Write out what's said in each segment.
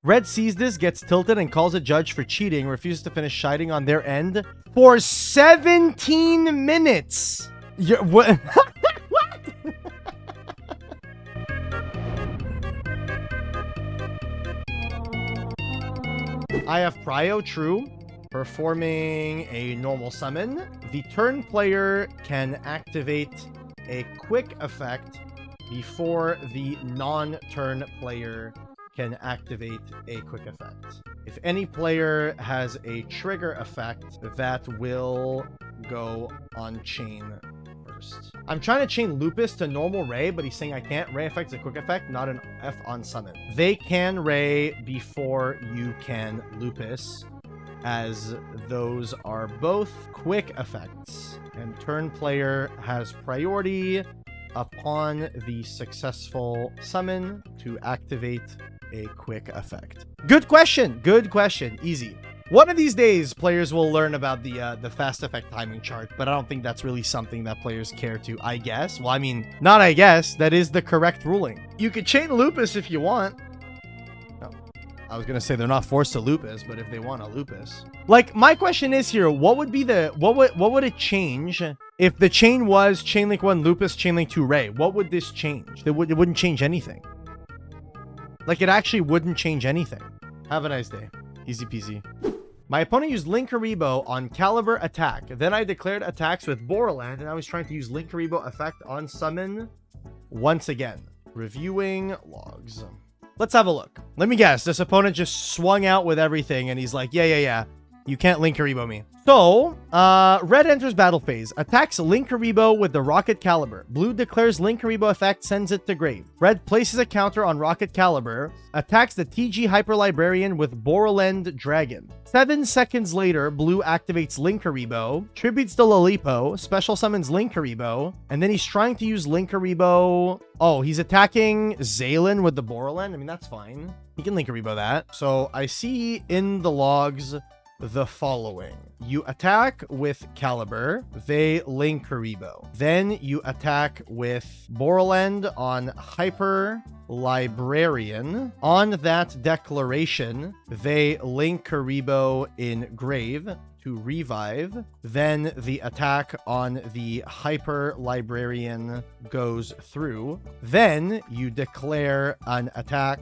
Red sees this, gets tilted, and calls a judge for cheating, refuses to finish shiting on their end for 17 minutes. What? What? I have Prio, true. Performing a normal summon. The turn player can activate a quick effect before the non-turn player can activate a quick effect. If any player has a trigger effect, that will go on chain first. I'm trying to chain Lupus to normal Ray, but he's saying I can't. Ray effect is a quick effect, not an F on summon. They can Ray before you can Lupus, as those are both quick effects, and turn player has priority upon the successful summon to activate a quick effect. Good question. Good question. Easy. One of these days, players will learn about the fast effect timing chart, but I don't think that's really something that players care to, I guess. Well, I mean, not I guess. That is the correct ruling. You could chain Lupus if you want. No, I was going to say they're not forced to Lupus, but if they want a Lupus. Like, my question is here, what would be the... What would it change if the chain was Chainlink 1 Lupus, Chainlink 2 Ray? What would this change? It wouldn't change anything. Like, it actually wouldn't change anything. Have a nice day. Easy peasy. My opponent used Linkuriboh on Caliber attack. Then I declared attacks with Borderland, and I was trying to use Linkuriboh effect on summon once again. Reviewing logs. Let's have a look. Let me guess. This opponent just swung out with everything, and he's like, yeah. You can't Linkuriboh me. So, red enters battle phase. Attacks Linkuriboh with the Rocket Caliber. Blue declares Linkuriboh effect, sends it to grave. Red places a counter on Rocket Caliber. Attacks the TG Hyper Librarian with Borderland Dragon. 7 seconds later, blue activates Linkuriboh, tributes the Linkuriboh, special summons Linkuriboh, and then he's trying to use Linkuriboh. Oh, he's attacking Zaylin with the Borderland? I mean, that's fine. He can Linkuriboh that. So, I see in the logs the following. You attack with Caliber, they Linkuriboh. Then you attack with Borderland on Hyper Librarian. On that declaration, they Linkuriboh in grave to revive. Then the attack on the Hyper Librarian goes through. Then you declare an attack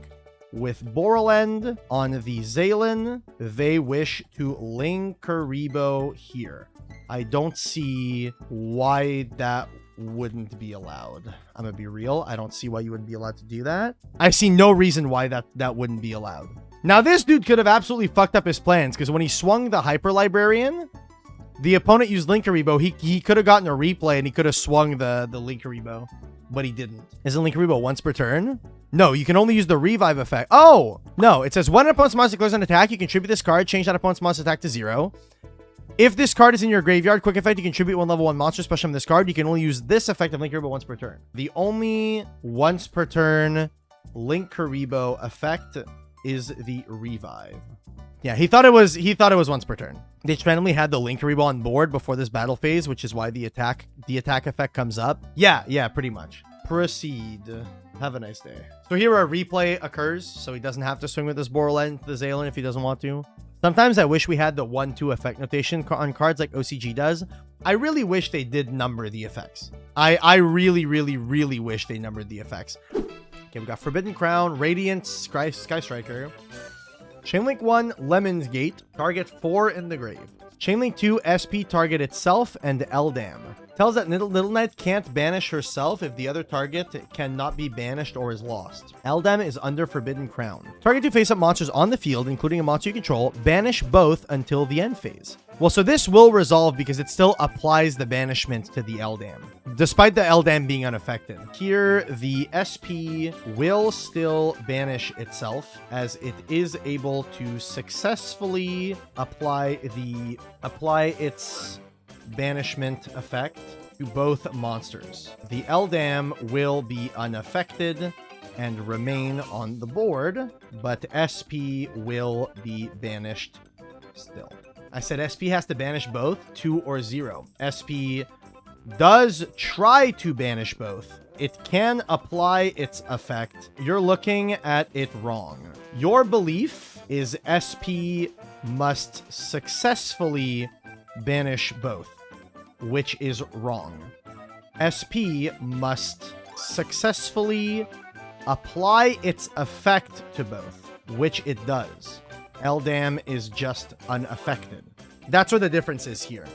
with Borderland on the Zaylin. They wish to Linkuriboh here. I don't see why that wouldn't be allowed. I'm gonna be real. I don't see why you wouldn't be allowed to do that. I see no reason why that wouldn't be allowed. Now, this dude could have absolutely fucked up his plans, because when he swung the Hyper Librarian, the opponent used Linkuriboh. He could have gotten a replay, and he could have swung the Linkuriboh, but he didn't. Isn't Linkuriboh once per turn? No, you can only use the revive effect. Oh, no. It says when an opponent's monster declares an attack, you contribute this card, change that opponent's monster attack to 0. If this card is in your graveyard, quick effect, you contribute 1 level 1 monster special from this card. You can only use this effect of Linkuriboh once per turn. The only once per turn Linkuriboh effect is the revive. Yeah, he thought it was once per turn. They randomly had the Linkuriboh on board before this battle phase, which is why the attack effect comes up. Yeah, pretty much. Proceed. Have a nice day. So here a replay occurs, so he doesn't have to swing with this Borderland to the Zaylin if he doesn't want to. Sometimes I wish we had the 1-2 effect notation on cards like OCG does. I really wish they did number the effects. I really wish they numbered the effects. Okay, we got Forbidden Crown, Radiant, Sky Striker, Chainlink 1, Lemon's Gate, target 4 in the grave. Chainlink 2, SP, target itself, and Wdym. Tells that Little Knight can't banish herself if the other target cannot be banished or is lost. Wdym is under Forbidden Crown. Target 2 face-up monsters on the field, including a monster you control, banish both until the end phase. Well, so this will resolve because it still applies the banishment to the Wdym, despite the Wdym being unaffected. Here, the SP will still banish itself, as it is able to successfully apply its banishment effect to both monsters. The Wdym will be unaffected and remain on the board, but SP will be banished still. I said SP has to banish both, 2 or 0. SP does try to banish both. It can apply its effect. You're looking at it wrong. Your belief is SP must successfully banish both, which is wrong. SP must successfully apply its effect to both, which it does. Wdym is just unaffected. That's what the difference is here.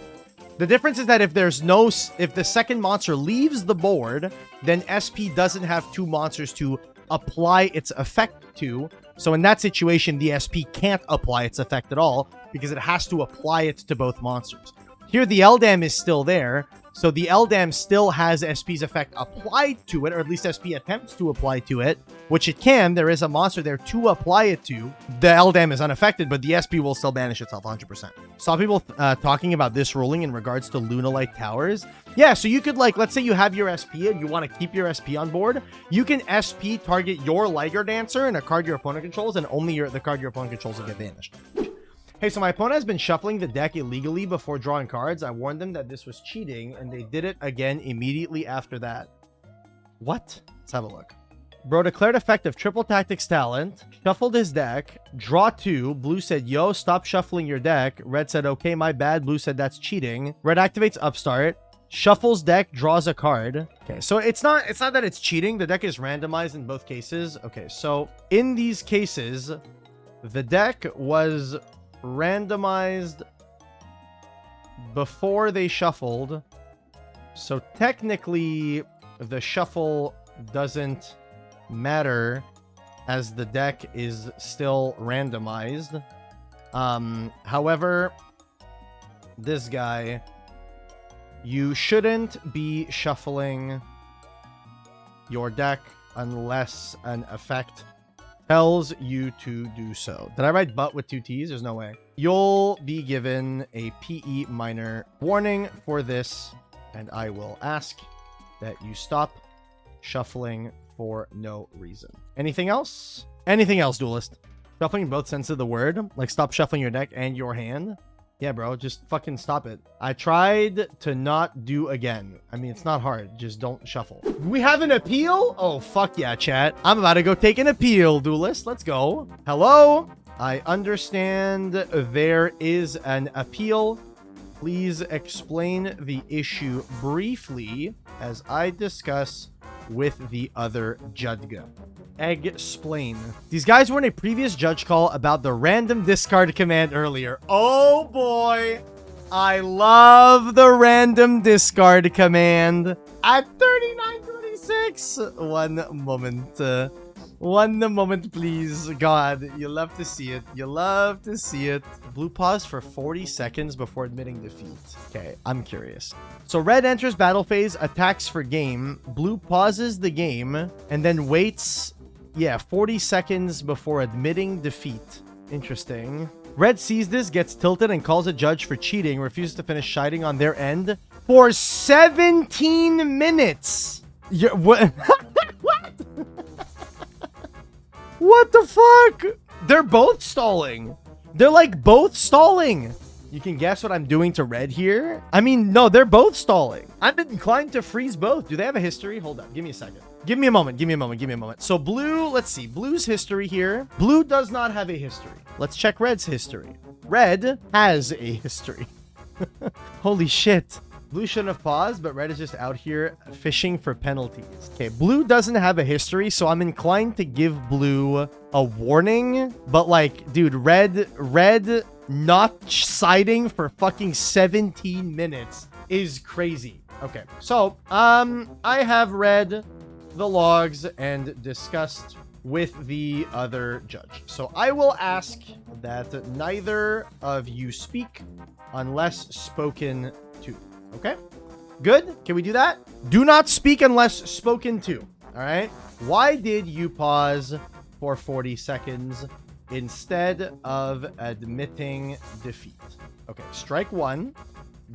The difference is that if the second monster leaves the board, then SP doesn't have two monsters to apply its effect to. So in that situation, the SP can't apply its effect at all because it has to apply it to both monsters. Here, the Wdym is still there, so the Wdym still has SP's effect applied to it, or at least SP attempts to apply to it, which it can. There is a monster there to apply it to. The Wdym is unaffected, but the SP will still banish itself 100%. Saw people talking about this ruling in regards to Lunalite Towers. Yeah, so you could, like, let's say you have your SP and you want to keep your SP on board. You can SP target your NecroDancer and a card your opponent controls, and only the card your opponent controls will get banished. Hey, so my opponent has been shuffling the deck illegally before drawing cards. I warned them that this was cheating, and they did it again immediately after that. What? Let's have a look. Bro declared effective Triple Tactics Talent, shuffled his deck, draw 2. Blue said, yo, stop shuffling your deck. Red said, okay, my bad. Blue said, that's cheating. Red activates Upstart, shuffles deck, draws a card. Okay, so it's not that it's cheating. The deck is randomized in both cases. Okay, so in these cases, the deck was randomized before they shuffled, so technically the shuffle doesn't matter as the deck is still randomized. However, this guy, you shouldn't be shuffling your deck unless an effect tells you to do so. Did I write but with 2 T's? There's no way. You'll be given a PE minor warning for this, and I will ask that you stop shuffling for no reason. Anything else? Anything else, Duelist? Shuffling in both senses of the word? Like stop shuffling your deck and your hand? Yeah, bro, just fucking stop it. I tried to not do again. I mean, it's not hard. Just don't shuffle. We have an appeal? Oh, fuck yeah, chat. I'm about to go take an appeal, Duelist. Let's go. Hello? I understand there is an appeal. Please explain the issue briefly as I discuss with the other judge. Explain. These guys were in a previous judge call about the random discard command earlier. Oh boy, I love the random discard command at 39:26. One moment, please. God, you love to see it. You love to see it. Blue paused for 40 seconds before admitting defeat. Okay, I'm curious. So red enters battle phase, attacks for game. Blue pauses the game and then waits, 40 seconds before admitting defeat. Interesting. Red sees this, gets tilted, and calls a judge for cheating, refuses to finish shining on their end for 17 minutes. What? What? What the fuck? They're both stalling. They're like both stalling. You can guess what I'm doing to red here. I mean, no, they're both stalling. I'm inclined to freeze both. Do they have a history? Hold up. Give me a second. Give me a moment. Give me a moment. Give me a moment. So blue, let's see. Blue's history here. Blue does not have a history. Let's check red's history. Red has a history. Holy shit. Blue shouldn't have paused, but red is just out here fishing for penalties. Okay, blue doesn't have a history, so I'm inclined to give blue a warning. But like, dude, red not siding for fucking 17 minutes is crazy. Okay, so I have read the logs and discussed with the other judge. So I will ask that neither of you speak unless spoken to. Okay, good. Can we do that? Do not speak unless spoken to. All right. Why did you pause for 40 seconds instead of admitting defeat? Okay, strike 1.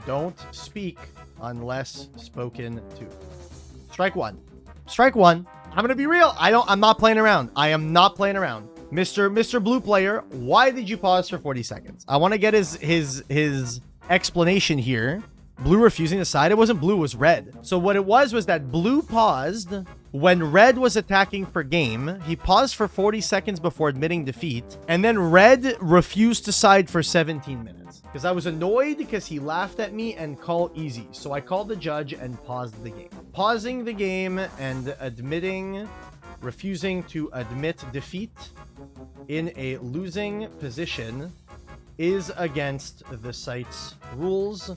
Don't speak unless spoken to. Strike 1. Strike 1. I'm gonna be real. I'm not playing around. I am not playing around. Mr. Blue player, why did you pause for 40 seconds? I want to get his explanation here. Blue refusing to side? It wasn't blue, it was red. So what it was that blue paused when red was attacking for game. He paused for 40 seconds before admitting defeat. And then red refused to side for 17 minutes. Because I was annoyed because he laughed at me and called easy. So I called the judge and paused the game. Pausing the game and refusing to admit defeat in a losing position is against the site's rules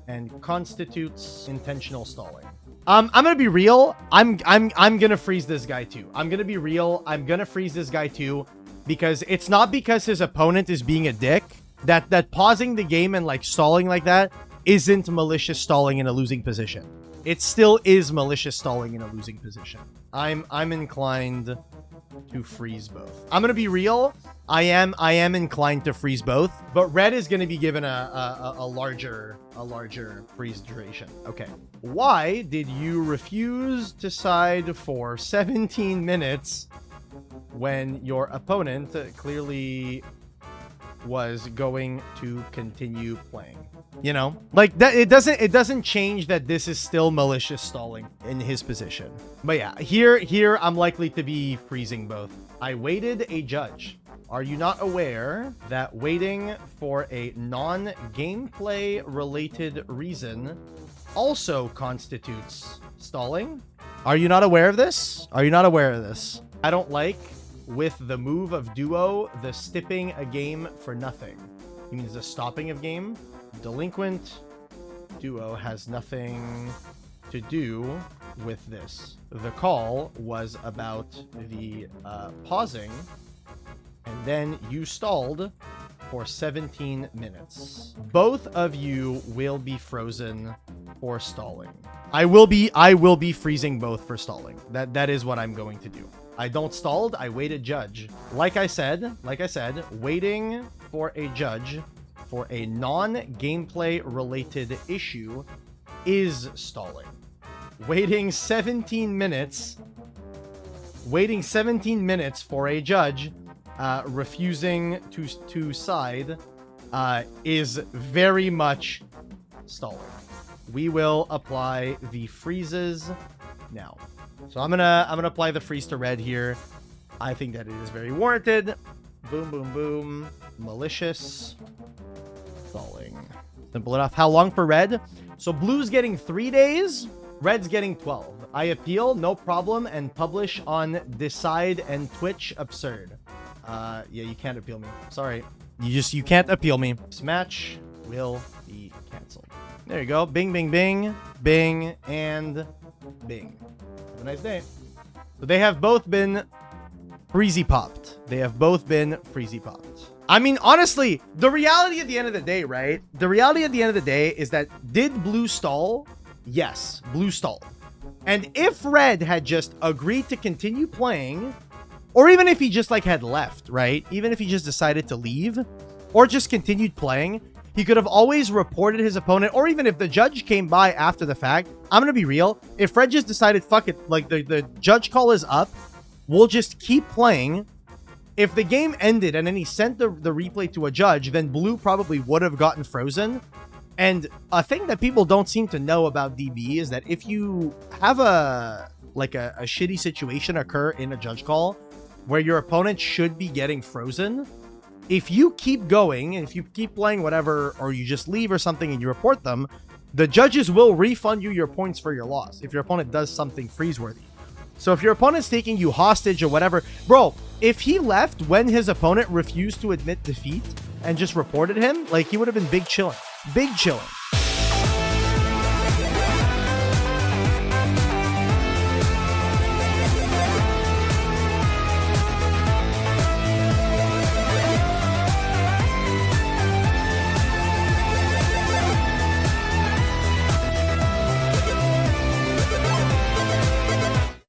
and constitutes intentional stalling. I'm gonna be real. I'm gonna freeze this guy too. I'm gonna be real. I'm gonna freeze this guy too, because it's not because his opponent is being a dick that pausing the game and like stalling like that isn't malicious stalling in a losing position. It still is malicious stalling in a losing position. I'm inclined to freeze both. I'm gonna be real. I am inclined to freeze both, but red is gonna be given a larger freeze duration. Okay. Why did you refuse to side for 17 minutes when your opponent clearly was going to continue playing? You know, like that, it doesn't change that this is still malicious stalling in his position. But yeah, here I'm likely to be freezing both. I waited a judge. Are you not aware that waiting for a non-gameplay related reason also constitutes stalling? Are you not aware of this? Are you not aware of this? I don't like, with the move of duo, the stipping a game for nothing. It means the stopping of game. Delinquent duo has nothing to do with this. The call was about the pausing, and then you stalled for 17 minutes. Both of you will be frozen for stalling. I will be freezing both for stalling. That is what I'm going to do. I don't stalled, I waited judge. Like I said, waiting for a judge for a non-gameplay related issue is stalling. Waiting 17 minutes for a judge refusing to side is very much stalling. We will apply the freezes now. So I'm gonna apply the freeze to red here. I think that it is very warranted. Boom, boom, boom. Malicious stalling. Simple enough. How long for red? So blue's getting 3 days, red's getting 12. I appeal, no problem, and publish on Decide and Twitch. Absurd. Yeah, you can't appeal me. Sorry. You can't appeal me. This match will be canceled. There you go. Bing, bing, bing, bing, and bing. Have a nice day. So they have both been freezy popped. They have both been freezy popped. I mean, honestly, the reality at the end of the day, right? The reality at the end of the day is that did blue stall? Yes, blue stalled. And if red had just agreed to continue playing, or even if he just like had left, right? Even if he just decided to leave or just continued playing, he could have always reported his opponent. Or even if the judge came by after the fact, I'm going to be real. If red just decided, fuck it, like the judge call is up, we'll just keep playing. If the game ended and then he sent the replay to a judge, then blue probably would have gotten frozen. And a thing that people don't seem to know about DB is that if you have a shitty situation occur in a judge call where your opponent should be getting frozen, if you keep going, and if you keep playing whatever, or you just leave or something and you report them, the judges will refund you your points for your loss if your opponent does something freeze-worthy. So if your opponent's taking you hostage or whatever, bro, if he left when his opponent refused to admit defeat and just reported him, like, he would have been big chilling. Big chilling.